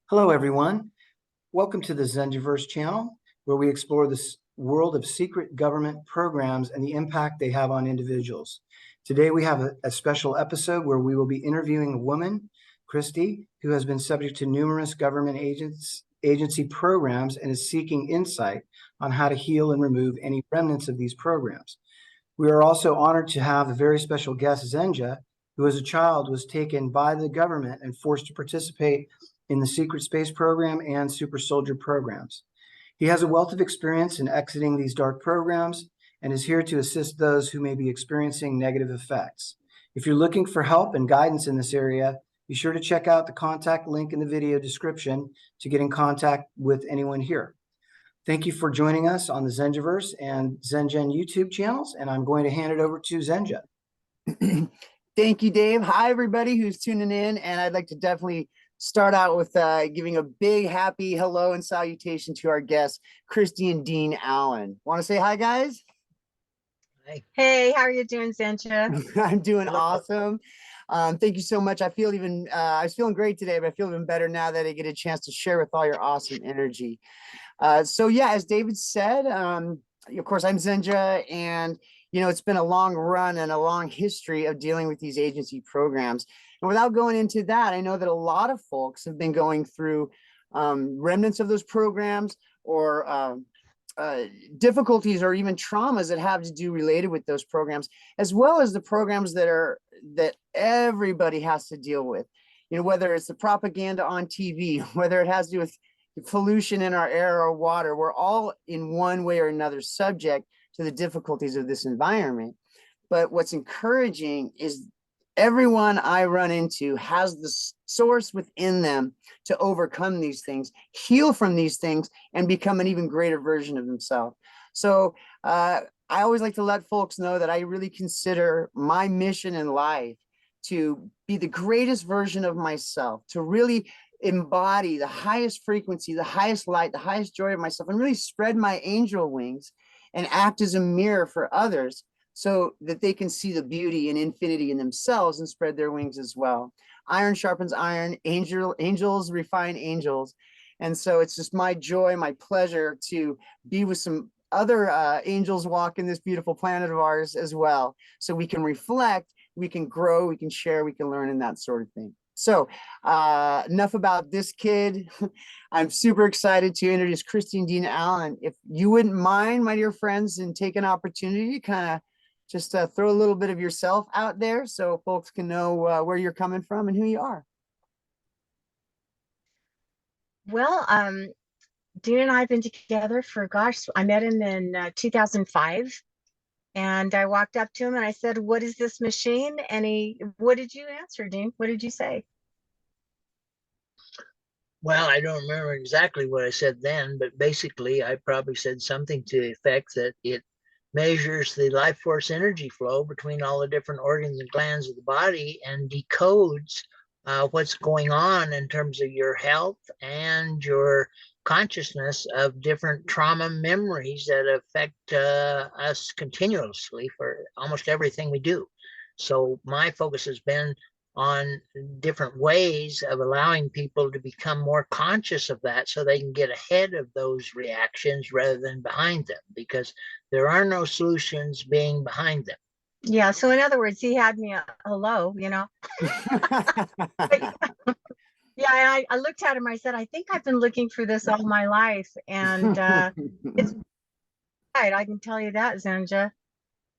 Hello, everyone. Welcome to the Zengiverse channel, where we explore this world of secret government programs and the impact they have on individuals. Today, we have a special episode where we will be interviewing a woman, Christy, who has been subject to numerous government agency programs and is seeking insight on how to heal and remove any remnants of these programs. We are also honored to have a very special guest, Zenja, who as a child was taken by the government and forced to participate in the Secret Space Program and Super Soldier programs. He has a wealth of experience in exiting these dark programs and is here to assist those who may be experiencing negative effects. If you're looking for help and guidance in this area, be sure to check out the contact link in the video description to get in contact with anyone here. Thank you for joining us on the Zengiverse and ZenGen YouTube channels, and I'm going to hand it over to Zenja. Thank you, Dave. Hi, everybody who's tuning in, and I'd like to definitely start out with giving a big happy hello and salutation to our guests, Christy and Dean Allen. Want to say hi, guys? Hi. Hey, how are you doing, Zenja? I'm doing awesome. Thank you so much. I was feeling great today, but I feel even better now that I get a chance to share with all your awesome energy. So yeah, as David said, of course, I'm Zenja, and it's been a long run and a long history of dealing with these agency programs. And without going into that, I know that a lot of folks have been going through remnants of those programs or difficulties or even traumas that have to do related with those programs, as well as the programs that everybody has to deal with. Whether it's the propaganda on TV, whether it has to do with pollution in our air or water, we're all in one way or another subject to the difficulties of this environment. But what's encouraging is everyone I run into has the source within them to overcome these things, heal from these things, and become an even greater version of themselves. So I always like to let folks know that I really consider my mission in life to be the greatest version of myself, to really embody the highest frequency, the highest light, the highest joy of myself, and really spread my angel wings and act as a mirror for others so that they can see the beauty and infinity in themselves and spread their wings as well. Iron sharpens iron, angels refine angels. And so it's just my joy, my pleasure to be with some other angels walking this beautiful planet of ours as well. So we can reflect, we can grow, we can share, we can learn, and that sort of thing. So enough about this kid. I'm super excited to introduce Christy and Dean Allen. If you wouldn't mind, my dear friends, and take an opportunity to kind of just throw a little bit of yourself out there so folks can know where you're coming from and who you are. Well, Dean and I have been together for, gosh, I met him in 2005. And I walked up to him and I said, "What is this machine?" And what did you answer, Dean? What did you say? Well, I don't remember exactly what I said then, but basically I probably said something to the effect that it measures the life force energy flow between all the different organs and glands of the body and decodes what's going on in terms of your health and your consciousness of different trauma memories that affect us continuously for almost everything we do. So my focus has been on different ways of allowing people to become more conscious of that so they can get ahead of those reactions rather than behind them, because there are no solutions being behind them. Yeah, so in other words, he had me a hello, Yeah, I looked at him, I said, "I think I've been looking for this all my life." And it's right, I can tell you that, Zenja.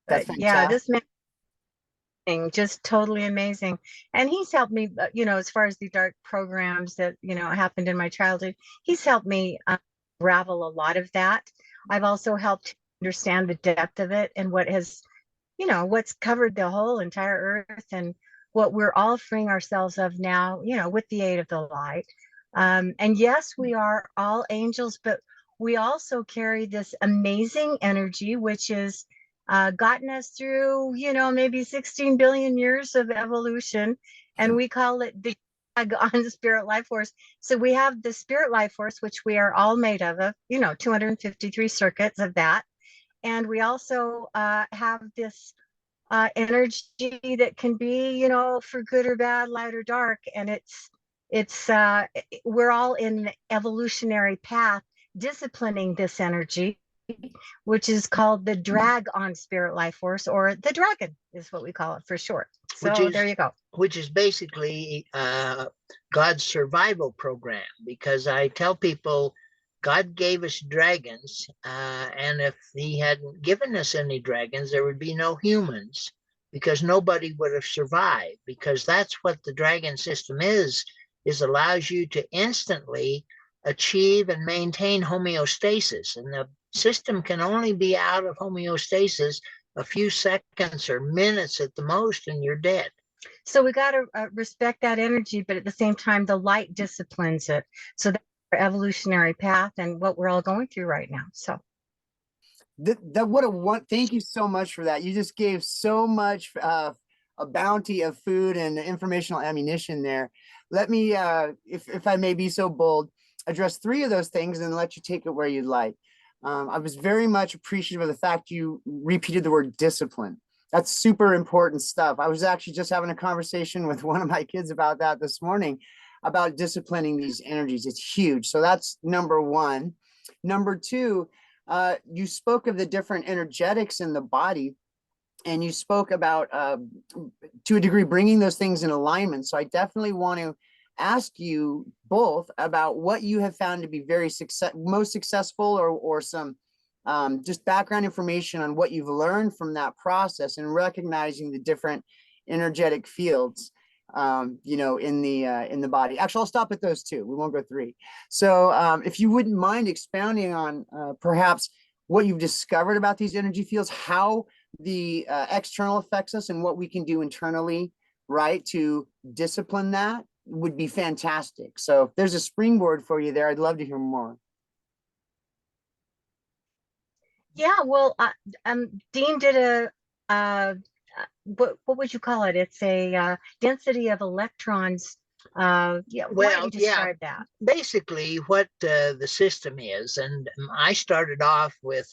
That's But yeah, fantastic. this man, just totally amazing. And he's helped me, as far as the dark programs that, happened in my childhood, he's helped me unravel a lot of that. I've also helped understand the depth of it and what's covered the whole entire earth and what we're all freeing ourselves of now, with the aid of the light. And yes, we are all angels, but we also carry this amazing energy, which is gotten us through, maybe 16 billion years of evolution. And we call it the on the spirit life force. So we have the spirit life force, which we are all made of 253 circuits of that. And we also have this energy that can be, for good or bad, light or dark. And it's It's we're all in the evolutionary path disciplining this energy, which is called the drag on spirit life force, or the dragon is what we call it for short. So there you go. Which is basically God's survival program, because I tell people God gave us dragons, and if he hadn't given us any dragons, there would be no humans, because nobody would have survived, because that's what the dragon system is allows you to instantly achieve and maintain homeostasis. And the system can only be out of homeostasis a few seconds or minutes at the most, and you're dead. So we got to respect that energy, but at the same time, the light disciplines it. So that's our evolutionary path and what we're all going through right now. So thank you so much for that. You just gave so much a bounty of food and informational ammunition there. Let me, if I may be so bold, address 3 of those things and let you take it where you'd like. I was very much appreciative of the fact you repeated the word discipline. That's super important stuff. I was actually just having a conversation with one of my kids about that this morning, about disciplining these energies. It's huge. So that's number 1. Number 2, you spoke of the different energetics in the body, and you spoke about, to a degree, bringing those things in alignment. So I definitely want to ask you both about what you have found to be most successful, or some just background information on what you've learned from that process, and recognizing the different energetic fields, in the body. Actually, I'll stop at those 2. We won't go 3. So if you wouldn't mind expounding on perhaps what you've discovered about these energy fields, how the external affects us, and what we can do internally, right, to discipline that, would be fantastic. So if there's a springboard for you there, I'd love to hear more. yeah, well, Dean did what would you call it? It's a density of electrons. Yeah, why don't you describe that? Basically what the system is, and I started off with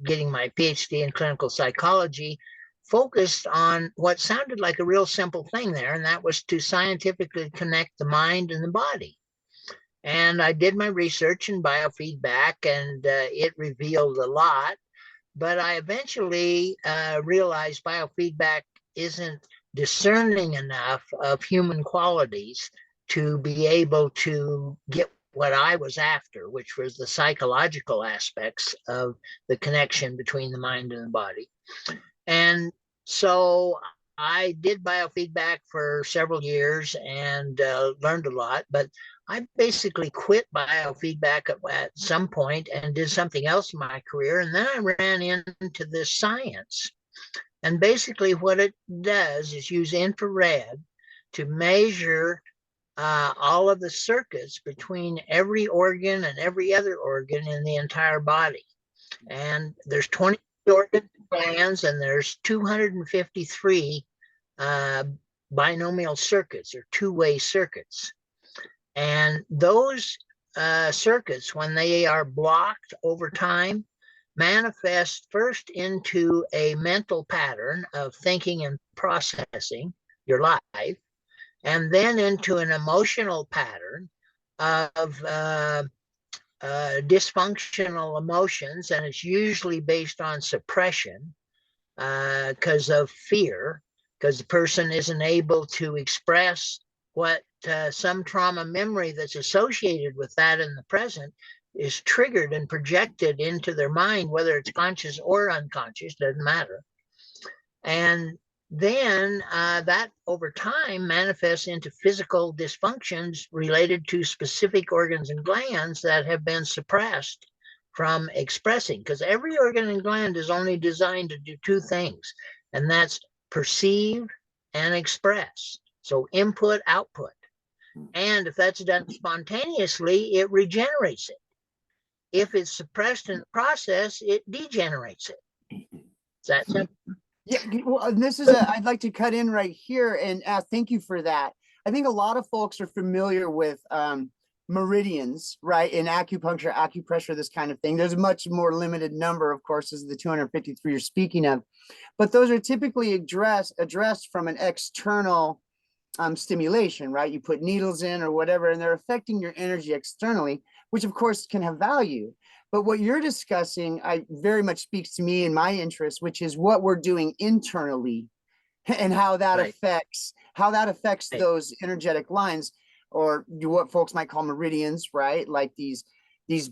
getting my PhD in clinical psychology, focused on what sounded like a real simple thing there, and that was to scientifically connect the mind and the body. And I did my research in biofeedback, and it revealed a lot, but I eventually realized biofeedback isn't discerning enough of human qualities to be able to get what I was after, which was the psychological aspects of the connection between the mind and the body. And so I did biofeedback for several years and learned a lot, but I basically quit biofeedback at some point and did something else in my career. And then I ran into this science. And basically what it does is use infrared to measure all of the circuits between every organ and every other organ in the entire body. And there's 20 organ glands, and there's 253 binomial circuits, or two-way circuits. And those circuits, when they are blocked over time, manifest first into a mental pattern of thinking and processing your life, and then into an emotional pattern of dysfunctional emotions, and it's usually based on suppression because of fear, because the person isn't able to express what some trauma memory that's associated with that in the present is triggered and projected into their mind, whether it's conscious or unconscious, doesn't matter. And then that over time manifests into physical dysfunctions related to specific organs and glands that have been suppressed from expressing, because every organ and gland is only designed to do 2 things, and that's perceive and express. So input, output. And if that's done spontaneously, it regenerates it. If it's suppressed in the process, it degenerates it. Is that simple? Yeah, well, this is I'd like to cut in right here and thank you for that. I think a lot of folks are familiar with meridians, right? In acupuncture, acupressure, this kind of thing. There's a much more limited number, of course, as the 253 you're speaking of, but those are typically addressed from an external stimulation, right? You put needles in or whatever, and they're affecting your energy externally, which of course can have value. But what you're discussing, I very much speaks to me and my interest, which is what we're doing internally and how that Right. affects Right. those energetic lines, or what folks might call meridians, right? Like these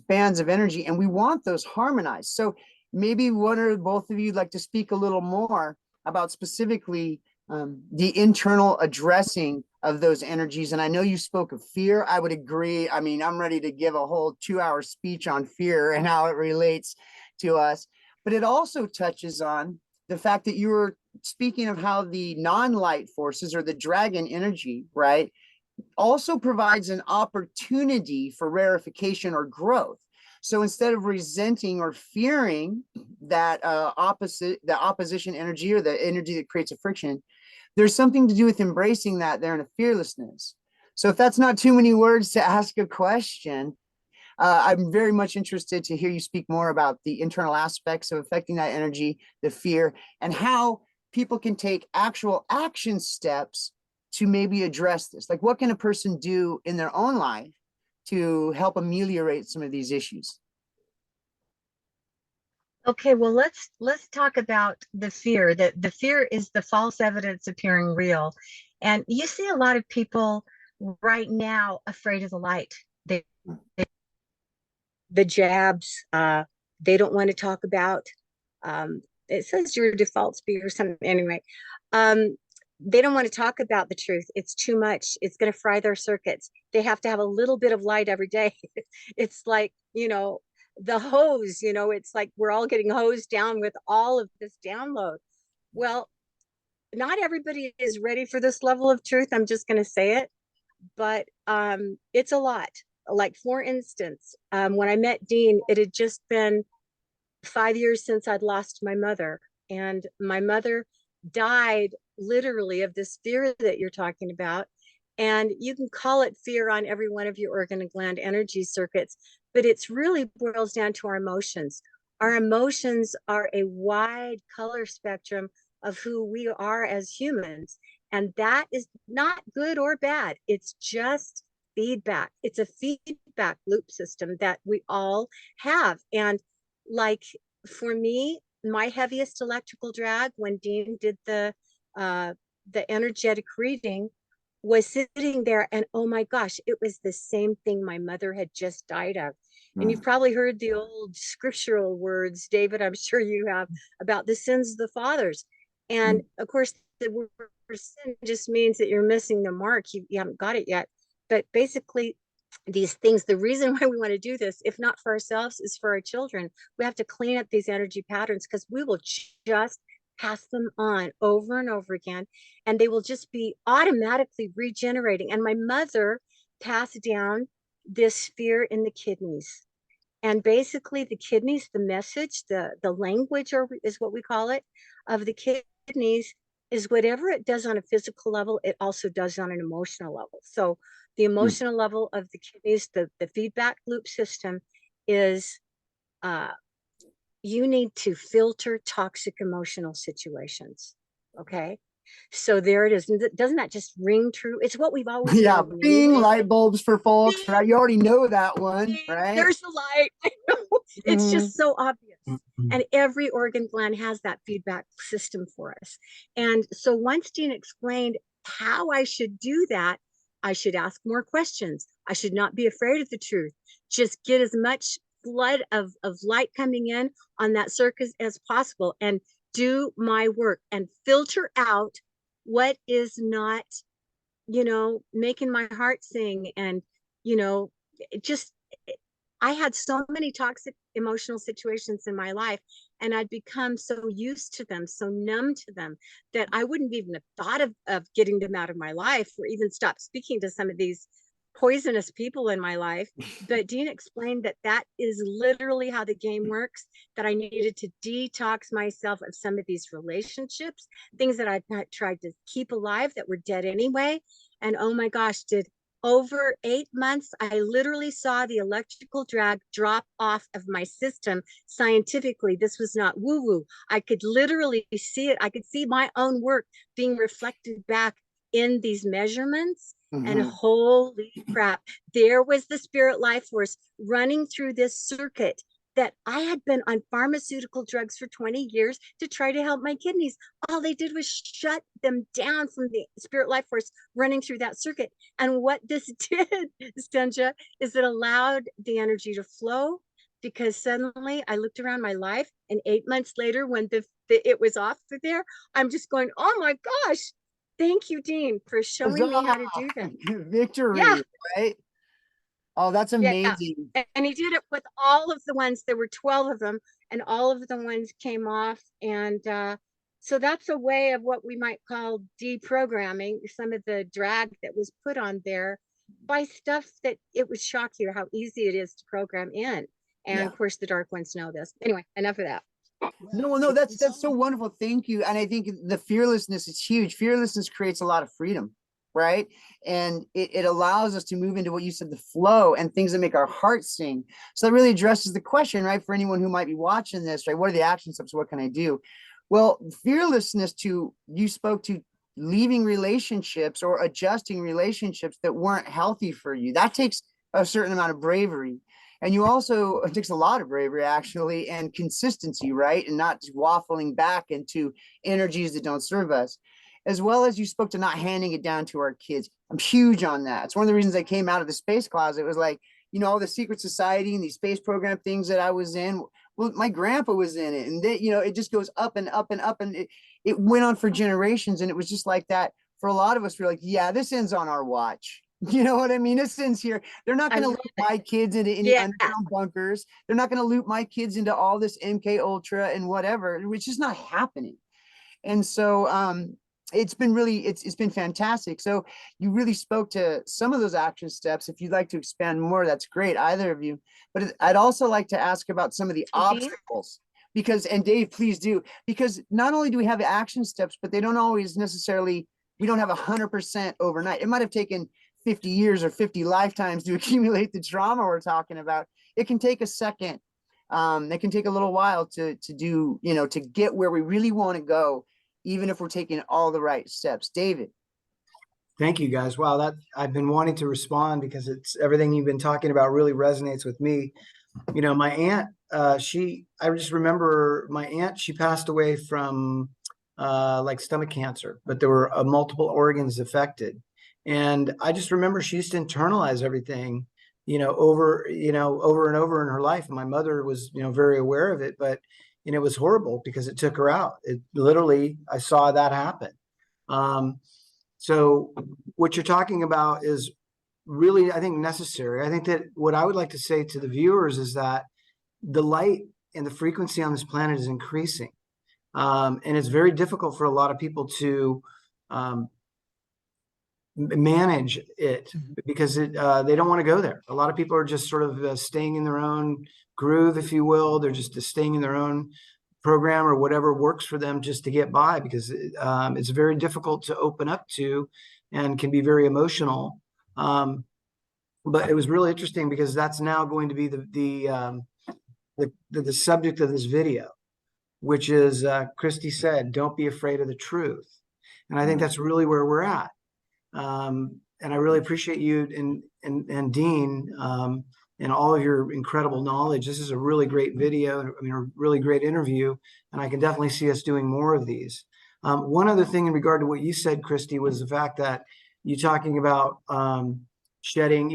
bands of energy, and we want those harmonized. So maybe one or both of you would like to speak a little more about specifically the internal addressing of those energies. And I know you spoke of fear. I would agree. I mean, I'm ready to give a whole 2-hour speech on fear and how it relates to us. But it also touches on the fact that you were speaking of how the non-light forces, or the dragon energy, right, also provides an opportunity for rarefication or growth. So instead of resenting or fearing that the opposition energy, or the energy that creates a friction, there's something to do with embracing that there in a fearlessness. So if that's not too many words to ask a question, I'm very much interested to hear you speak more about the internal aspects of affecting that energy, the fear, and how people can take actual action steps to maybe address this. Like, what can a person do in their own life to help ameliorate some of these issues? Okay, well, let's talk about the fear. That the fear is the false evidence appearing real. And you see a lot of people right now afraid of the light. The jabs, they don't want to talk about. It says your default speed or something. Anyway, they don't want to talk about the truth. It's too much. It's going to fry their circuits. They have to have a little bit of light every day. It's like, the hose, it's like we're all getting hosed down with all of this download. Well, not everybody is ready for this level of truth. I'm just going to say it, but it's a lot. Like, for instance, when I met Dean, it had just been 5 years since I'd lost my mother, and my mother died literally of this fear that you're talking about. And you can call it fear on every one of your organ and gland energy circuits, but it's really boils down to our emotions. Our emotions are a wide color spectrum of who we are as humans. And that is not good or bad. It's just feedback. It's a feedback loop system that we all have. And like, for me, my heaviest electrical drag when Dean did the energetic reading was sitting there, and oh my gosh, it was the same thing my mother had just died of. And you've probably heard the old scriptural words, David, I'm sure you have, about the sins of the fathers. And of course, the word sin just means that you're missing the mark. You haven't got it yet. But basically, these things, the reason why we want to do this, if not for ourselves, is for our children. We have to clean up these energy patterns, because we will just pass them on over and over again, and they will just be automatically regenerating. And my mother passed down this fear in the kidneys. And basically the kidneys, the message, the language, or is what we call it, of the kidneys, is whatever it does on a physical level, it also does on an emotional level. So the emotional level of the kidneys, the feedback loop system is, you need to filter toxic emotional situations. Okay. So there it is. Doesn't that just ring true? It's what we've always Yeah, known bing, anyway. light bulbs for folks, right? You already know that one, right? There's the light. I know. It's just so obvious. And every organ gland has that feedback system for us. And so once Dean explained how I should do that, I should ask more questions. I should not be afraid of the truth. Just get as much flood of light coming in on that circuit as possible, and do my work and filter out what is not, making my heart sing. And, just, I had so many toxic emotional situations in my life, and I'd become so used to them, so numb to them, that I wouldn't even have thought of getting them out of my life, or even stop speaking to some of these poisonous people in my life. But Dean explained that is literally how the game works, that I needed to detox myself of some of these relationships, things that I tried to keep alive that were dead anyway. And oh my gosh, did over 8 months, I literally saw the electrical drag drop off of my system scientifically. This was not woo-woo. I could literally see it. I could see my own work being reflected back in these measurements. And Mhm. holy crap, there was the spirit life force running through this circuit that I had been on pharmaceutical drugs for 20 years to try to help my kidneys. All they did was shut them down from the spirit life force running through that circuit. And what this did, Stenja, is it allowed the energy to flow, because suddenly I looked around my life, and 8 months later, when it was off of there, I'm just going, oh my gosh, thank you, Dean, for showing me how to do that. Victory, Yeah, right? Oh, that's yeah. amazing. And he did it with all of the ones. There were 12 of them, and all of the ones came off. And so that's a way of what we might call deprogramming some of the drag that was put on there by stuff that it would shock you how easy it is to program in. And Yeah. of course, the dark ones know this. Anyway, enough of that. No, that's so wonderful. Thank you. And I think the fearlessness is huge. Fearlessness creates a lot of freedom, right? And it allows us to move into what you said, the flow and things that make our hearts sing. So that really addresses the question, right? For anyone who might be watching this, right? What are the action steps? What can I do? Well, fearlessness you spoke to leaving relationships or adjusting relationships that weren't healthy for you. That takes a certain amount of bravery. And you also, it takes a lot of bravery actually, and consistency, right? And not just waffling back into energies that don't serve us. As well as you spoke to not handing it down to our kids. I'm huge on that. It's one of the reasons I came out of the space closet. It was like, all the secret society and these space program things that I was in. Well, my grandpa was in it, and it just goes up and up and up, and it went on for generations. And it was just like that for a lot of us. We're like, yeah, this ends on our watch. You know what I mean? This ends here. They're not I going to love loop it. my kids into any Yeah. underground bunkers. They're not going to loop my kids into all this MK Ultra and whatever, which is not happening. And so it's been it's been fantastic. So you really spoke to some of those action steps. If you'd like to expand more, that's great, either of you. But I'd also like to ask about some of the Dean? obstacles, because, and Dave, please do, because not only do we have action steps, but they don't always necessarily, we don't have 100% overnight. It might have taken 50 years or 50 lifetimes to accumulate the trauma we're talking about. It can take a second. It can take a little while to do, to get where we really want to go, even if we're taking all the right steps. David. Thank you, guys. Wow, that I've been wanting to respond because it's everything you've been talking about really resonates with me. My aunt, I just remember my aunt, she passed away from like stomach cancer, but there were multiple organs affected. And I just remember she used to internalize everything, over and over in her life. And my mother was, very aware of it, but, it was horrible because it took her out. It literally, I saw that happen. So what you're talking about is really, I think, necessary. I think that what I would like to say to the viewers is that the light and the frequency on this planet is increasing. And it's very difficult for a lot of people to manage it because they don't want to go there. A lot of people are just sort of staying in their own groove, if you will. They're just staying in their own program or whatever works for them just to get by, because it's very difficult to open up to and can be very emotional. But it was really interesting because that's now going to be the subject of this video, which is Christy said, don't be afraid of the truth. And I think that's really where we're at. And I really appreciate you and Dean and all of your incredible knowledge. This is a really great video. I mean, a really great interview, and I can definitely see us doing more of these. One other thing in regard to what you said, Christy, was the fact that you talking about shedding,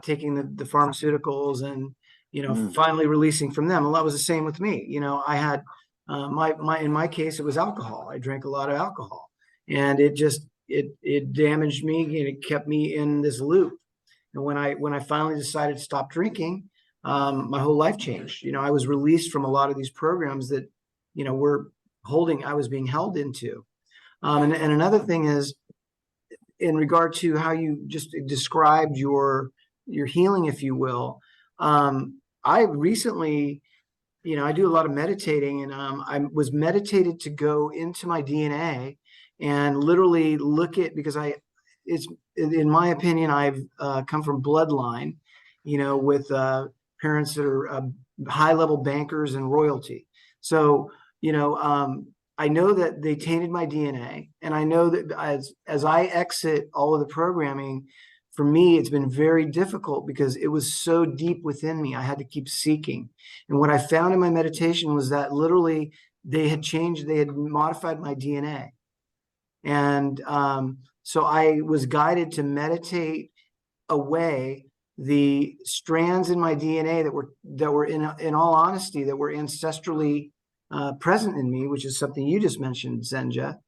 taking the pharmaceuticals and, finally releasing from them. Well, that was the same with me. I had in my case, it was alcohol. I drank a lot of alcohol, and it just, it damaged me, and it kept me in this loop. And when I finally decided to stop drinking, my whole life changed. I was released from a lot of these programs that, I was being held into. And another thing is, in regard to how you just described your healing, if you will. I recently, I do a lot of meditating, and I was meditated to go into my DNA and literally look at, because it's, in my opinion, I've come from bloodline, with parents that are high level bankers and royalty. So, I know that they tainted my DNA, and I know that as I exit all of the programming, for me, it's been very difficult because it was so deep within me. I had to keep seeking. And what I found in my meditation was that literally they had changed, they had modified my DNA. And so I was guided to meditate away the strands in my DNA that were in all honesty, that were ancestrally present in me, which is something you just mentioned, Zenja.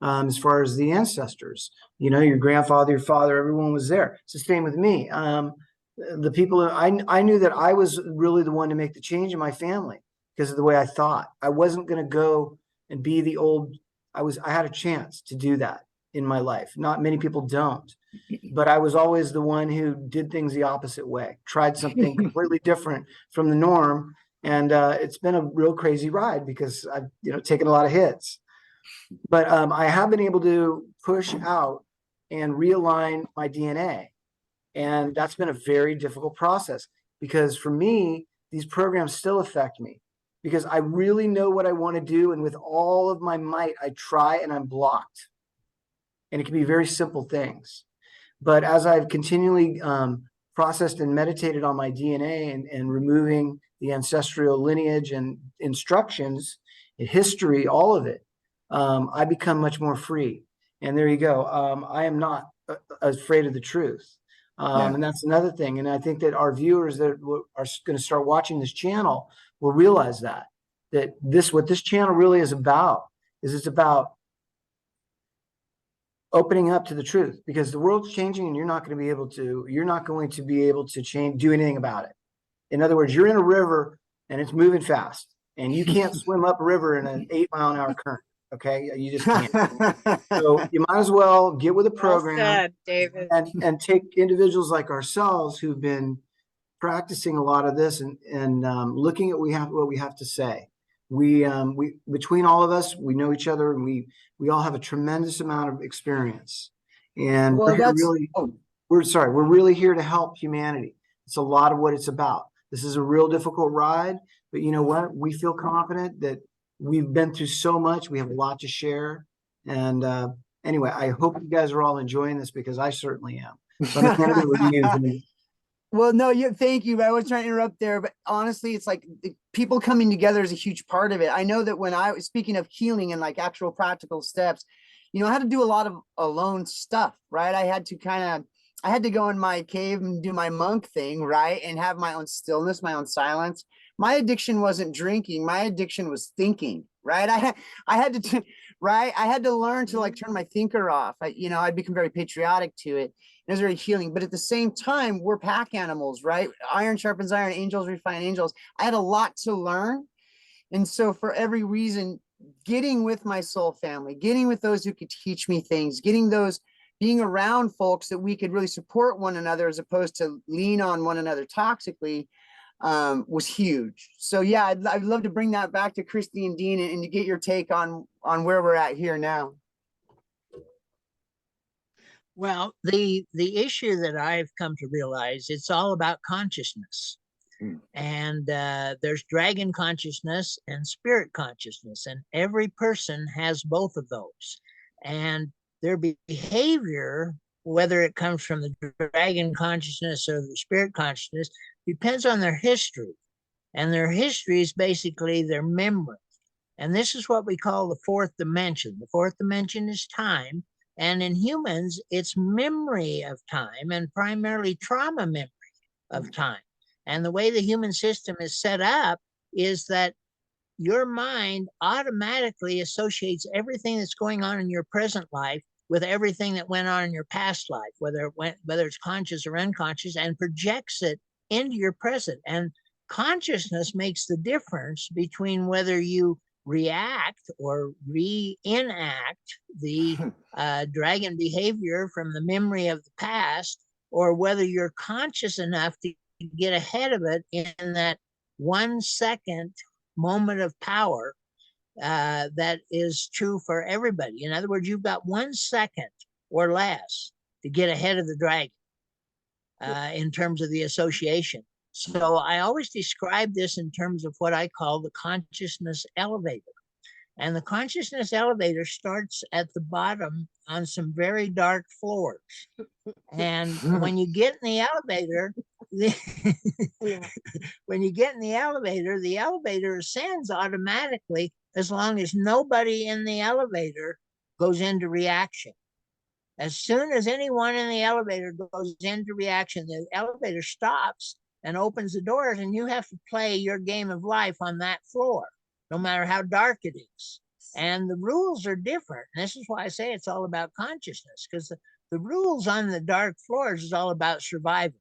As far as the ancestors, your grandfather, your father, everyone was there. It's the same with me. The people, I knew that I was really the one to make the change in my family because of the way I thought. I wasn't going to go and be the old. I had a chance to do that in my life. Not many people don't, but I was always the one who did things the opposite way, tried something completely different from the norm. And it's been a real crazy ride because I've, taken a lot of hits. But I have been able to push out and realign my DNA. And that's been a very difficult process because for me, these programs still affect me because I really know what I want to do. And with all of my might, I try and I'm blocked. And it can be very simple things. But as I've continually processed and meditated on my DNA and removing the ancestral lineage and instructions, history, all of it, I become much more free. And there you go. I am not afraid of the truth. And that's another thing. And I think that our viewers that are going to start watching this channel will realize that what this channel really is about is it's about opening up to the truth, because the world's changing and you're not going to be able to do anything about it. In other words, you're in a river and it's moving fast and you can't swim up a river in an 8-mile-an-hour current. Okay. You just can't. So you might as well get with a program said, David. and take individuals like ourselves who've been practicing a lot of this and looking at what we have to say. We between all of us, we know each other, and we all have a tremendous amount of experience. And Well, we're really here to help humanity. It's a lot of what it's about. This is a real difficult ride, but you know what? We feel confident that we've been through so much. We have a lot to share. And anyway, I hope you guys are all enjoying this because I certainly am. So I'm gonna with you. Well, no, thank you. I was trying to interrupt there, but honestly, it's like people coming together is a huge part of it. I know that when I was speaking of healing and like actual practical steps, I had to do a lot of alone stuff, right? I had to go in my cave and do my monk thing, right? And have my own stillness, my own silence. My addiction wasn't drinking. My addiction was thinking, right? I had to, right? I had to learn to like turn my thinker off. I'd become very patriotic to it. It was very healing, but at the same time, we're pack animals, right? Iron sharpens iron, angels refine angels. I had a lot to learn. And so for every reason, getting with my soul family, getting with those who could teach me things, being around folks that we could really support one another as opposed to lean on one another toxically, was huge. So yeah, I'd love to bring that back to Christy and Dean and to get your take on where we're at here now. Well, the issue that I've come to realize, it's all about consciousness. And there's dragon consciousness and spirit consciousness, and every person has both of those. And their behavior, whether it comes from the dragon consciousness or the spirit consciousness, depends on their history. And their history is basically their memory. And this is what we call the fourth dimension. The fourth dimension is time. And in humans, it's memory of time, and primarily trauma memory of time. And the way the human system is set up is that your mind automatically associates everything that's going on in your present life with everything that went on in your past life, whether it's conscious or unconscious, and projects it into your present. And consciousness makes the difference between whether you react or reenact the dragon behavior from the memory of the past, or whether you're conscious enough to get ahead of it in that 1 second moment of power that is true for everybody. In other words, you've got 1 second or less to get ahead of the dragon in terms of the association. So I always describe this in terms of what I call the consciousness elevator. And the consciousness elevator starts at the bottom on some very dark floors. And when you get in the elevator, when you get in the elevator ascends automatically as long as nobody in the elevator goes into reaction. As soon as anyone in the elevator goes into reaction, the elevator stops and opens the doors, and you have to play your game of life on that floor, no matter how dark it is. And the rules are different. And this is why I say it's all about consciousness, because the rules on the dark floors is all about survival.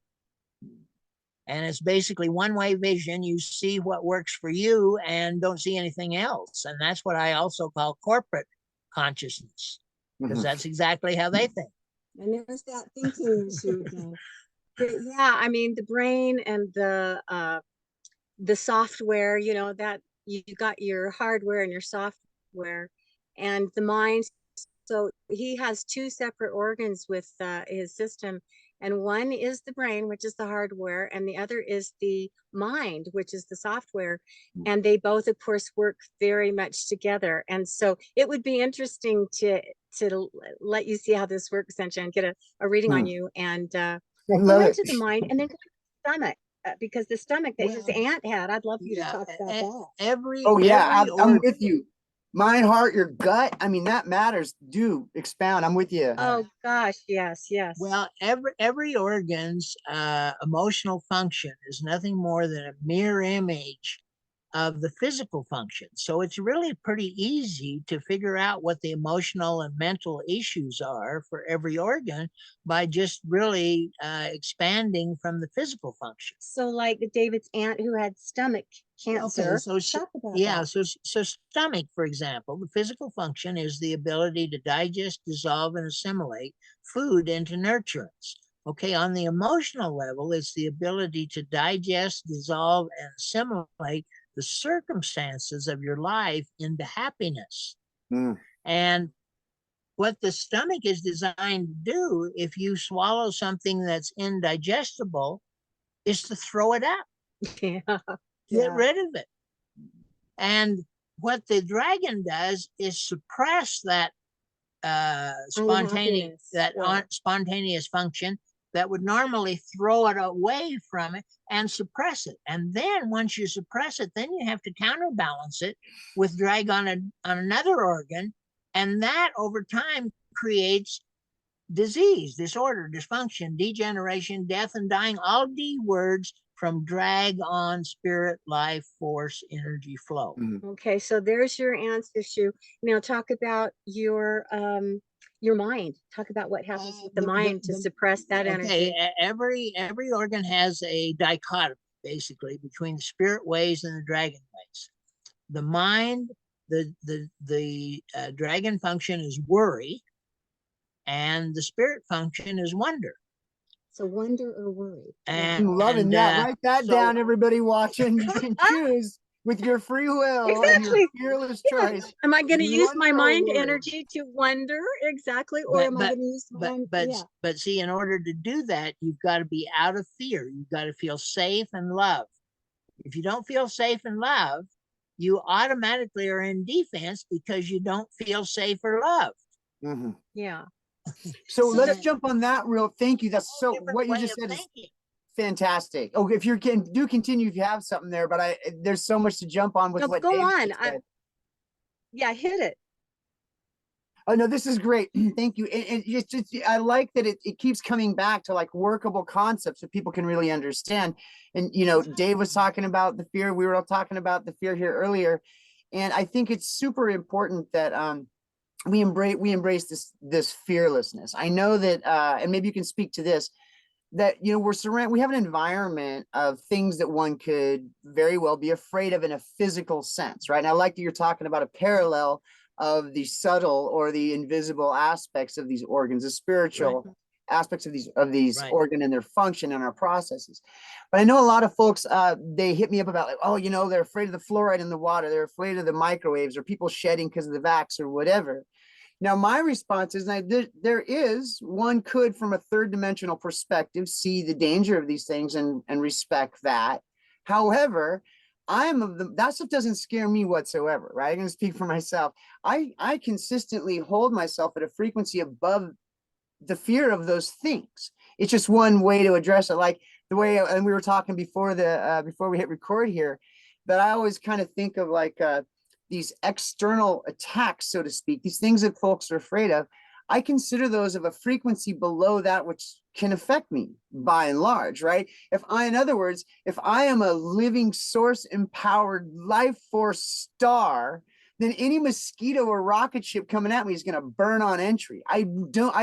And it's basically one-way vision. You see what works for you and don't see anything else. And that's what I also call corporate consciousness, because that's exactly how they think. And there's that thinking issue again. But yeah, I mean, the brain and the software, you know, that you got your hardware and your software, and the mind. So he has two separate organs with his system, and one is the brain, which is the hardware, and the other is the mind, which is the software. And they both, of course, work very much together. And so it would be interesting to let you see how this works, Sancha, and get a reading on you, and I go love it. into the mind, and then go to the stomach, because the stomach that his Well, aunt had, I'd love you to talk about that. Every Oh yeah, every I'm organ- with you. Mind, heart, your gut. I mean, that matters. Do expound. I'm with you. Oh gosh, yes, yes. Well, every organ's emotional function is nothing more than a mirror image of the physical function. So it's really pretty easy to figure out what the emotional and mental issues are for every organ by just really expanding from the physical function. So like David's aunt who had stomach cancer. Okay, so Talk about yeah, that. so stomach, for example, the physical function is the ability to digest, dissolve, and assimilate food into nutrients. Okay, on the emotional level, it's the ability to digest, dissolve, and assimilate the circumstances of your life into happiness. Mm. And what the stomach is designed to do, if you swallow something that's indigestible, is to throw it out, Yeah. get rid of it. And what the dragon does is suppress that spontaneous spontaneous function that would normally throw it away from it and suppress it. And then once you suppress it, then you have to counterbalance it with drag on another organ. And that over time creates disease, disorder, dysfunction, degeneration, death, and dying, all D words from drag on spirit, life, force, energy flow. Okay, so there's your aunt's issue. Now talk about your mind. Talk about what happens with the mind to suppress that energy. Okay, every organ has a dichotomy, basically, between the spirit ways and the dragon ways. The mind, the dragon function is worry, and the spirit function is wonder. So wonder or worry. I'm loving that. Write that down, everybody watching. You can choose with your free will and your Exactly. fearless Yeah. choice. Am I going to use my Wonder or mind worry. energy to wonder exactly, or am I going to use my but see, in order to do that, you've got to be out of fear. You've got to feel safe and loved. If you don't feel safe and loved, you automatically are in defense because you don't feel safe or loved. Yeah. So let's jump on that real. Thank you. That's so what you way just of said is thinking. fantastic. Oh, if you can continue if you have something there, but there's so much to jump on with No, what go David on. just said. Yeah, hit it. Oh no, this is great. Thank you. And I like that it keeps coming back to like workable concepts that people can really understand. And you know, Dave was talking about the fear. We were all talking about the fear here earlier. And I think it's super important that we embrace this fearlessness. I know that and maybe you can speak to this, that you know we have an environment of things that one could very well be afraid of in a physical sense, right? And I like that you're talking about a parallel of the subtle or the invisible aspects of these organs, the spiritual aspects of these organ and their function and our processes. But I know a lot of folks they hit me up about like, oh, you know, they're afraid of the fluoride in the water, they're afraid of the microwaves, or people shedding because of the vax or whatever. Now, my response is one could, from a third dimensional perspective, see the danger of these things and respect that. However, I am of the, that stuff doesn't scare me whatsoever, right? I'm going to speak for myself. I consistently hold myself at a frequency above the fear of those things. It's just one way to address it. Like the way, and we were talking before before we hit record here, that I always kind of think of like these external attacks, so to speak, these things that folks are afraid of. I consider those of a frequency below that which can affect me by and large, right? In other words, if I am a living source empowered life force star, then any mosquito or rocket ship coming at me is going to burn on entry. I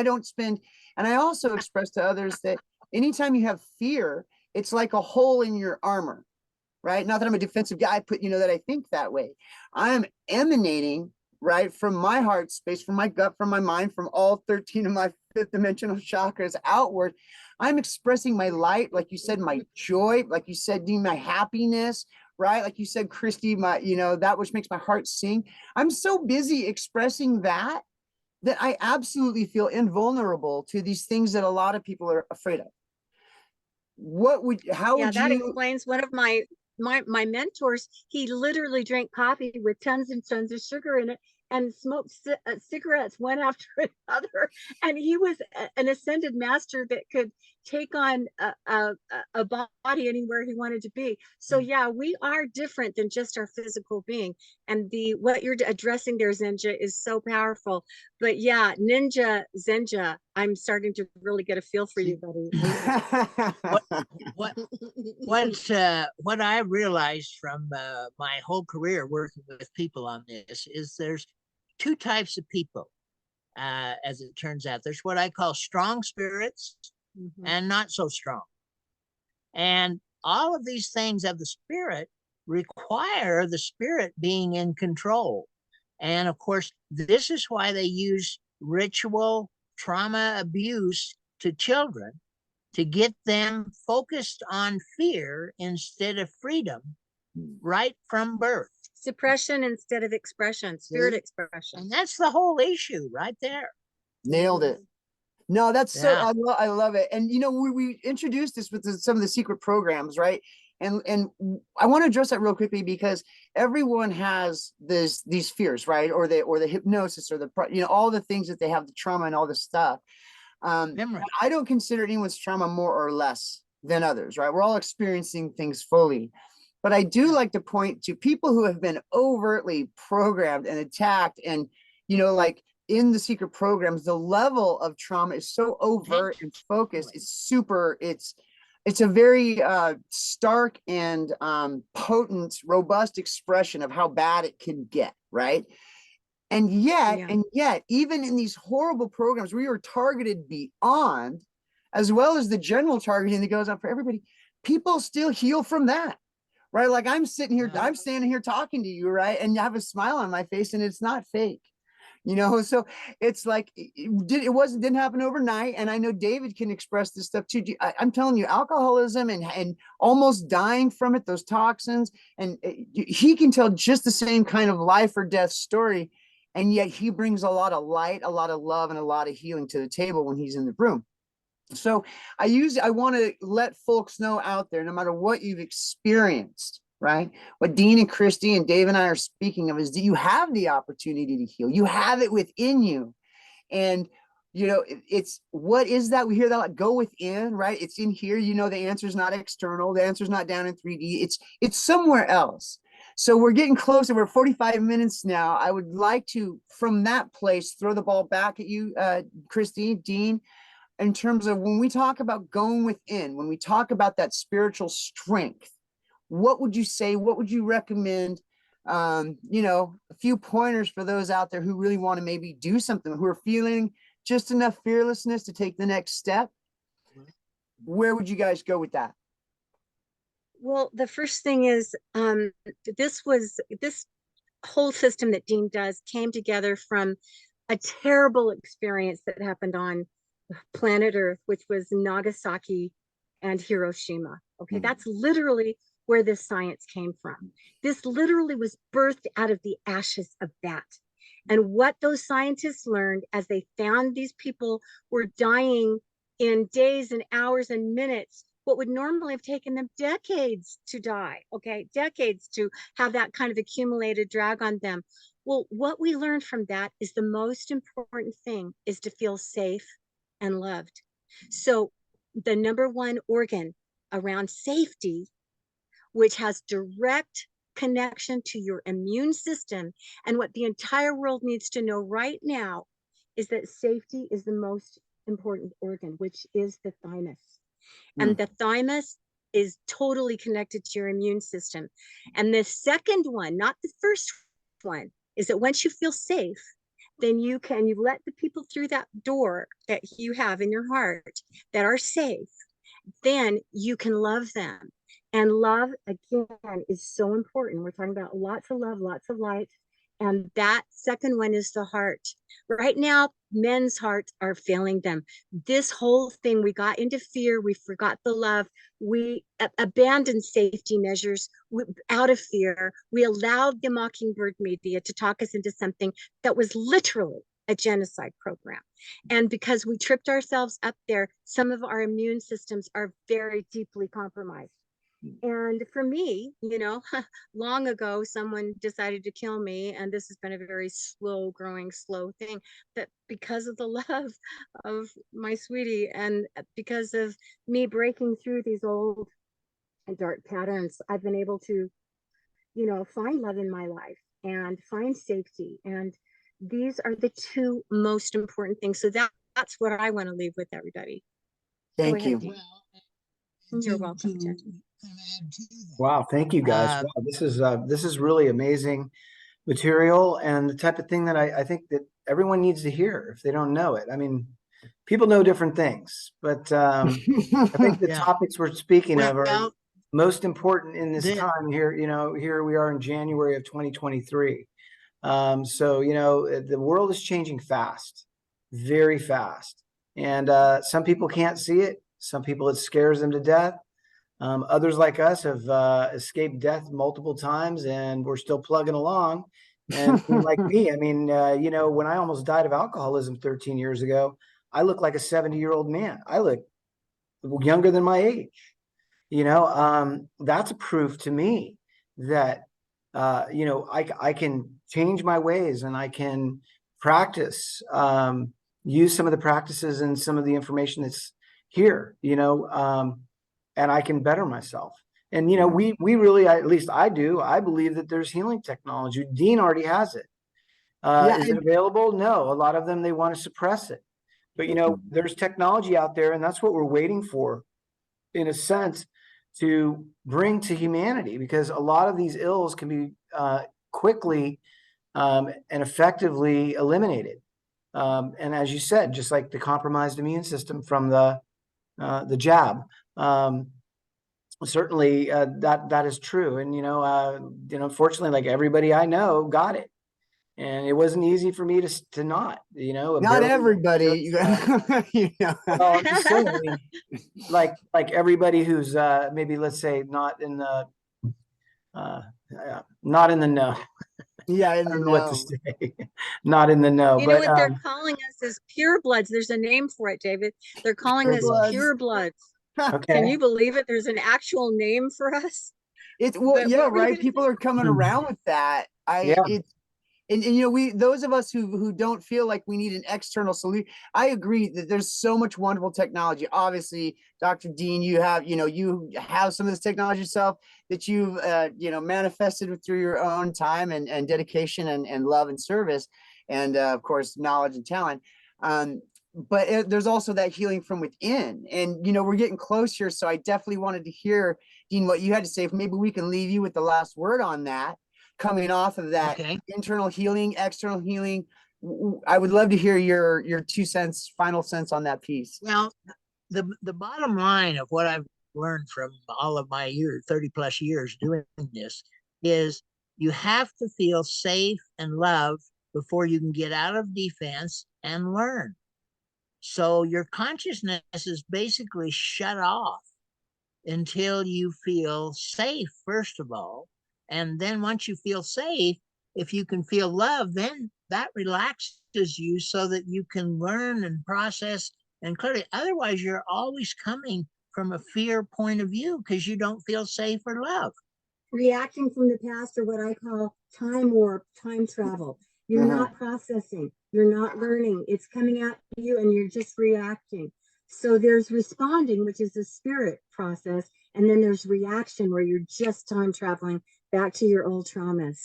don't spend, and I also express to others that anytime you have fear, it's like a hole in your armor, right? Not that I'm a defensive guy, but that I think that way. I'm emanating, right, from my heart space, from my gut, from my mind, from all 13 of my fifth dimensional chakras outward. I'm expressing my light, like you said, my joy, like you said, Dean, my happiness, right? Like you said, Christy, my, that which makes my heart sing. I'm so busy expressing that I absolutely feel invulnerable to these things that a lot of people are afraid of. How would that you? explains one of my mentors. He literally drank coffee with tons and tons of sugar in it and smoked cigarettes one after another. And he was an ascended master that could take on a body anywhere he wanted to be. So yeah, we are different than just our physical being. And what you're addressing there, Zenja, is so powerful. But yeah, Ninja Zenja, I'm starting to really get a feel for you, buddy. What I realized from my whole career working with people on this is there's two types of people. As it turns out, there's what I call strong spirits and not so strong. And all of these things of the spirit require the spirit being in control. And of course, this is why they use ritual trauma abuse to children, to get them focused on fear instead of freedom right from birth. Suppression instead of expression, spirit expression. And that's the whole issue right there. Nailed it. No, that's so, Yeah. I love it. And, we introduced this with some of the secret programs, right? And I want to address that real quickly because everyone has these fears, right? Or the hypnosis or all the things that they have, the trauma and all this stuff. Memory. I don't consider anyone's trauma more or less than others, right? We're all experiencing things fully. But I do like to point to people who have been overtly programmed and attacked and, like in the secret programs, the level of trauma is so overt and focused. It's super, it's a very stark and potent, robust expression of how bad it can get, right? And yet, even in these horrible programs, we are targeted beyond, as well as the general targeting that goes on for everybody. People still heal from that, right? Like I'm sitting here, I'm standing here talking to you, right? And you have a smile on my face and it's not fake, so it's like, didn't happen overnight. And I know David can express this stuff too. I'm telling you, alcoholism and almost dying from it, those toxins, and he can tell just the same kind of life or death story. And yet he brings a lot of light, a lot of love, and a lot of healing to the table when he's in the room. So I want to let folks know out there, no matter what you've experienced, right? What Dean and Christy and Dave and I are speaking of is that you have the opportunity to heal. You have it within you. And, it's, what is that? We hear that, like, go within, right? It's in here. The answer is not external. The answer is not down in 3D. It's somewhere else. So we're getting closer. We're 45 minutes now. I would like to, from that place, throw the ball back at you, Christy, Dean, in terms of when we talk about going within, when we talk about that spiritual strength, what would you say? What would you recommend? A few pointers for those out there who really want to maybe do something, who are feeling just enough fearlessness to take the next step. Where would you guys go with that? Well, the first thing is, this whole system that Dean does came together from a terrible experience that happened on planet Earth, which was Nagasaki and Hiroshima. Okay, that's literally where this science came from. This literally was birthed out of the ashes of that. And what those scientists learned as they found these people were dying in days and hours and minutes what would normally have taken them decades to die, okay? Decades to have that kind of accumulated drag on them. Well, what we learned from that is the most important thing is to feel safe and loved. So the number one organ around safety, which has direct connection to your immune system, and what the entire world needs to know right now is that safety is the most important organ, which is the thymus. And the thymus is totally connected to your immune system. And the second one, not the first one, is that once you feel safe, then you let the people through that door that you have in your heart that are safe, then you can love them. And love, again, is so important. We're talking about lots of love, lots of light. And that second one is the heart. Right now, men's hearts are failing them. This whole thing, we got into fear, we forgot the love, we abandoned safety measures out of fear. We allowed the Mockingbird media to talk us into something that was literally a genocide program. And because we tripped ourselves up there, some of our immune systems are very deeply compromised. And for me, long ago, someone decided to kill me, and this has been a very slow growing, slow thing. But because of the love of my sweetie, and because of me breaking through these old and dark patterns, I've been able to, find love in my life and find safety. And these are the two most important things. So that's what I want to leave with everybody. Thank ahead, you. Dean. Well, You're welcome, Jen. kind of add to that. Wow, thank you guys. Wow, this is really amazing material and the type of thing that I think that everyone needs to hear if they don't know it. I mean, people know different things, but I think the Yeah. topics we're speaking of are Well, most important in this the- time here. Here we are in January of 2023. So the world is changing fast, very fast, and some people can't see it. Some people it scares them to death. Others like us have escaped death multiple times, and we're still plugging along. And like me, I mean, when I almost died of alcoholism 13 years ago, I look like a 70-year-old man. I look younger than my age. That's a proof to me that I can change my ways and I can practice, use some of the practices and some of the information that's here. And I can better myself. And we really, at least I do. I believe that there's healing technology. Dean already has it. Is it available? No. A lot of them, they want to suppress it. But there's technology out there, and that's what we're waiting for, in a sense, to bring to humanity, because a lot of these ills can be quickly and effectively eliminated. And as you said, just like the compromised immune system from the jab. Certainly that is true. And, unfortunately, like everybody I know got it. And it wasn't easy for me to not, Not everybody. Well, I'm just saying, I mean, like everybody who's maybe, let's say, not in the know. Yeah, I don't know what to say. Not in the know. You know But what they're calling us is pure bloods. There's a name for it, David. They're calling us Purebloods. pure bloods. okay. Can you believe it? There's an actual name for us. It's well, But yeah, what were you right. gonna People are coming around with that. Yeah. And we, those of us who don't feel like we need an external solution, I agree that there's so much wonderful technology. Obviously, Dr. Dean, you have some of this technology yourself that you've manifested through your own time and dedication and love and service, and of course knowledge and talent. But there's also that healing from within, and we're getting close here. So I definitely wanted to hear, Dean, what you had to say. Maybe we can leave you with the last word on that. Coming off of that internal healing, external healing, I would love to hear your 2 cents, final sense on that piece. Well, the bottom line of what I've learned from all of my 30 plus years doing this is you have to feel safe and loved before you can get out of defense and learn. So your consciousness is basically shut off until you feel safe, first of all. And then once you feel safe, if you can feel love, then that relaxes you so that you can learn and process and clearly. Otherwise, you're always coming from a fear point of view because you don't feel safe or loved. Reacting from the past, or what I call time warp, time travel. You're Mhm. not processing, you're not learning. It's coming at you and you're just reacting. So there's responding, which is the spirit process, and then there's reaction where you're just time traveling back to your old traumas.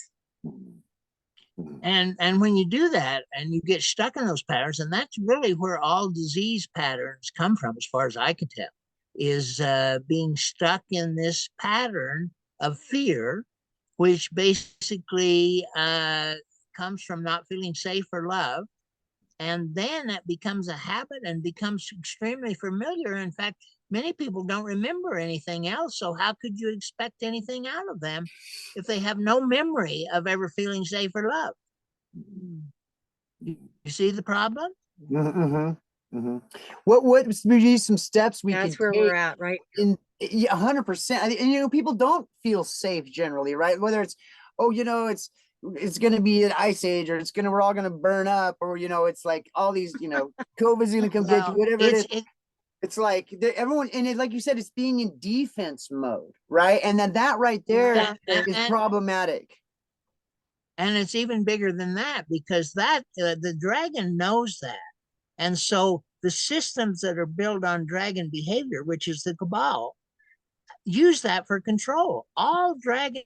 And when you do that and you get stuck in those patterns, and that's really where all disease patterns come from, as far as I can tell, is being stuck in this pattern of fear, which basically comes from not feeling safe or loved. And then it becomes a habit and becomes extremely familiar. In fact, many people don't remember anything else. So how could you expect anything out of them if they have no memory of ever feeling safe or loved? You see the problem? What would be some steps we That's could where take we're at, right? in? Yeah, 100%. And you know, people don't feel safe generally, right? Whether it's, oh, you know, it's going to be an ice age, or we're all going to burn up, or you know, it's like all these, you know, COVID's going to come get you, Well, whatever it is. It's like everyone, and it, like you said, it's being in defense mode, right? And then that right there is problematic. And it's even bigger than that, because that the dragon knows that. And so the systems that are built on dragon behavior, which is the cabal, use that for control. All dragon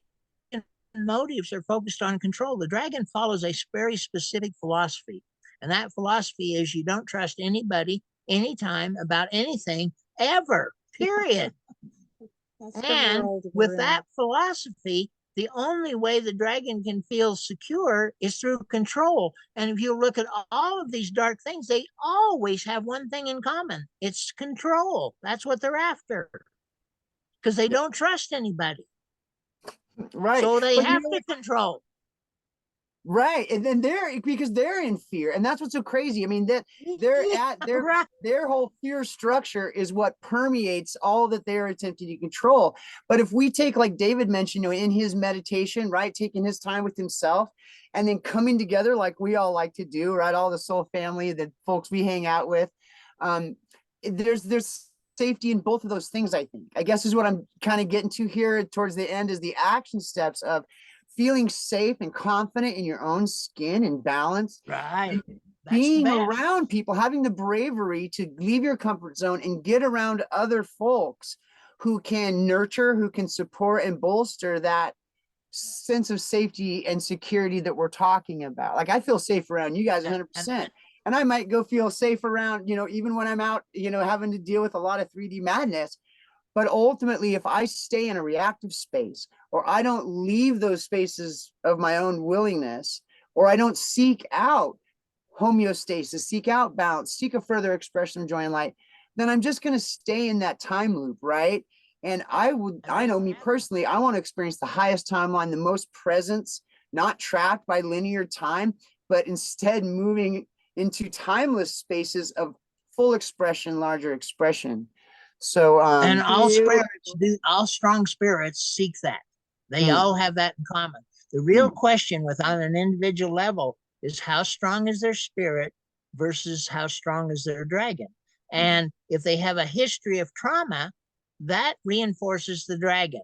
motives are focused on control. The dragon follows a very specific philosophy. And that philosophy is you don't trust anybody, anytime, about anything, ever, period. And with that philosophy, the only way the dragon can feel secure is through control. And if you look at all of these dark things, they always have one thing in common. It's control. That's what they're after, because they don't trust anybody. Right. So they But have to control. Right. And then because they're in fear. And that's what's so crazy. I mean, that their whole fear structure is what permeates all that they're attempting to control. But if we take, like David mentioned, you know, in his meditation, right, taking his time with himself and then coming together like we all like to do, right? All the soul family, the folks we hang out with. There's safety in both of those things, I think. I guess is what I'm kind of getting to here towards the end, is the action steps of feeling safe and confident in your own skin and balance. Right. Being around people, having the bravery to leave your comfort zone and get around other folks who can nurture, who can support and bolster that sense of safety and security that we're talking about. Like, I feel safe around you guys 100%. And I might go feel safe around, you know, even when I'm out, you know, having to deal with a lot of 3D madness. But ultimately, if I stay in a reactive space, or I don't leave those spaces of my own willingness, or I don't seek out homeostasis, seek out balance, seek a further expression of joy and light, then I'm just going to stay in that time loop, right? And I know me personally, I want to experience the highest timeline, the most presence, not trapped by linear time, but instead moving into timeless spaces of full expression, larger expression. So, and all strong spirits seek that. They all have that in common. The real question on an individual level is, how strong is their spirit versus how strong is their dragon? And if they have a history of trauma, that reinforces the dragon,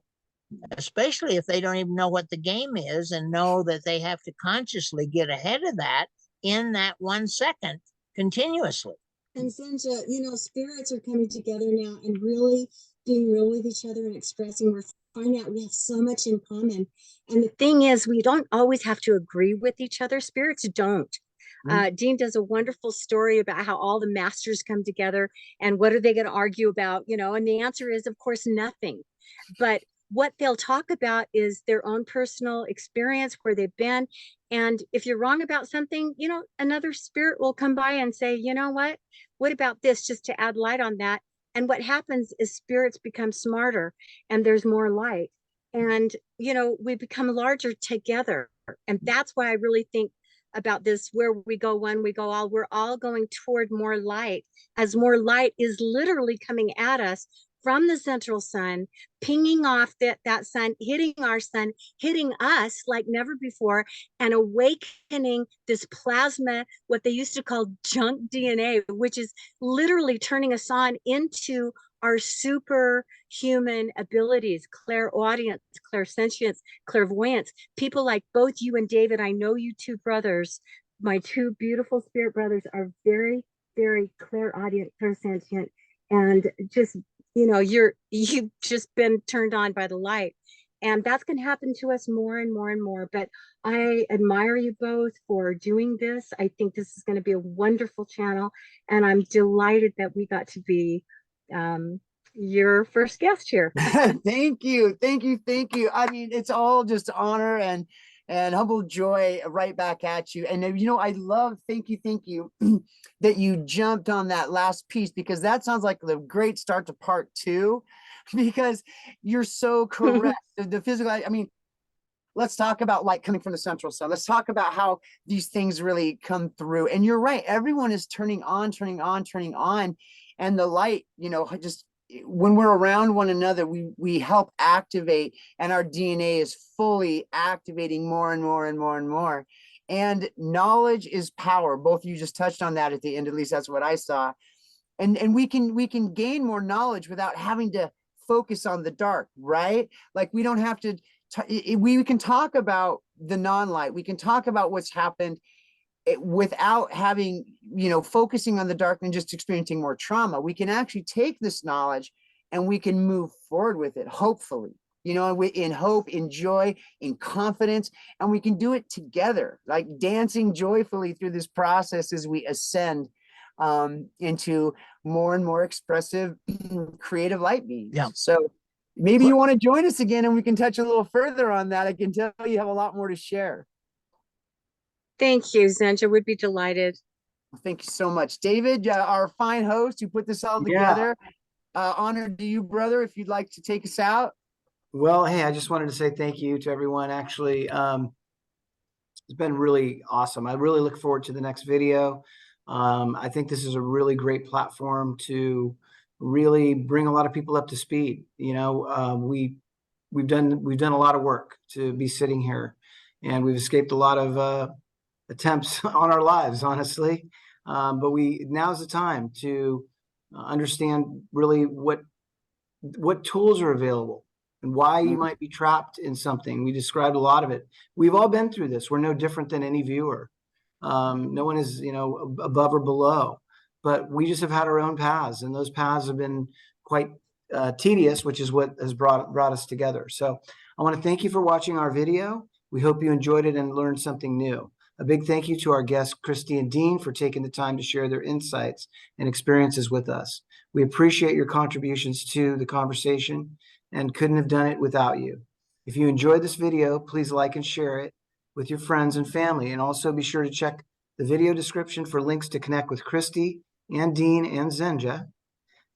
especially if they don't even know what the game is and know that they have to consciously get ahead of that in that 1 second continuously. And Senja, you know, spirits are coming together now and really being real with each other and expressing. We're finding out we have so much in common. And the thing is, we don't always have to agree with each other. Spirits don't. Dean does a wonderful story about how all the masters come together and what are they going to argue about, you know, and the answer is, of course, nothing. But what they'll talk about is their own personal experience, where they've been. And if you're wrong about something, you know, another spirit will come by and say, you know what about this, just to add light on that. And what happens is spirits become smarter and there's more light. And, you know, we become larger together. And that's why I really think about this, where we go one, we go all, we're all going toward more light, as more light is literally coming at us from the central sun, pinging off that sun, hitting our sun, hitting us like never before, and awakening this plasma, what they used to call junk DNA, which is literally turning us on into our superhuman abilities, clairaudience, clairsentience, clairvoyance. People like both you and David, I know you two brothers, my two beautiful spirit brothers, are very, very clairaudient, clairsentient, and just, you've just been turned on by the light. And that's going to happen to us more and more and more. But I admire you both for doing this. I think this is going to be a wonderful channel. And I'm delighted that we got to be your first guest here. Thank you. Thank you. Thank you. I mean, it's all just honor and humble joy right back at you. And I love, thank you that you jumped on that last piece, because that sounds like the great start to part 2, because you're so correct. The physical, I mean, let's talk about light coming from the central sun. Let's talk about how these things really come through. And you're right. Everyone is turning on. And the light, just when we're around one another, we help activate, and our DNA is fully activating more and more and more and more. And knowledge is power. Both of you just touched on that at the end. At least that's what I saw. And we can gain more knowledge without having to focus on the dark, right? Like we don't have to. We can talk about the non-light. We can talk about what's happened without having, focusing on the dark and just experiencing more trauma. We can actually take this knowledge and we can move forward with it, hopefully, in hope, in joy, in confidence, and we can do it together, like dancing joyfully through this process as we ascend into more and more expressive, creative light beings. Yeah. So maybe you want to join us again and we can touch a little further on that. I can tell you have a lot more to share. Thank you, Zenja. Would be delighted. Thank you so much. David, our fine host who put this all together. Honor to you, brother, if you'd like to take us out. Well, hey, I just wanted to say thank you to everyone. Actually, it's been really awesome. I really look forward to the next video. I think this is a really great platform to really bring a lot of people up to speed. We've done a lot of work to be sitting here, and we've escaped a lot of attempts on our lives, honestly. But now's the time to understand really what tools are available and why you might be trapped in something. We described a lot of it. We've all been through this. We're no different than any viewer. No one is, above or below, but we just have had our own paths, and those paths have been quite tedious, which is what has brought us together. So I want to thank you for watching our video. We hope you enjoyed it and learned something new. A big thank you to our guests, Christy and Dean, for taking the time to share their insights and experiences with us. We appreciate your contributions to the conversation and couldn't have done it without you. If you enjoyed this video, please like and share it with your friends and family. And also be sure to check the video description for links to connect with Christy and Dean and Zenja.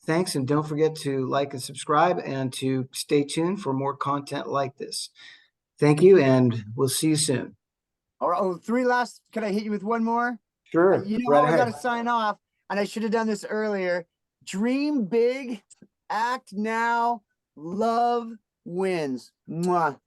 Thanks, and don't forget to like and subscribe and to stay tuned for more content like this. Thank you, and we'll see you soon. All right, 3 last, can I hit you with one more? Sure. Right I got to sign off, and I should have done this earlier. Dream big, act now, love wins. Mwah.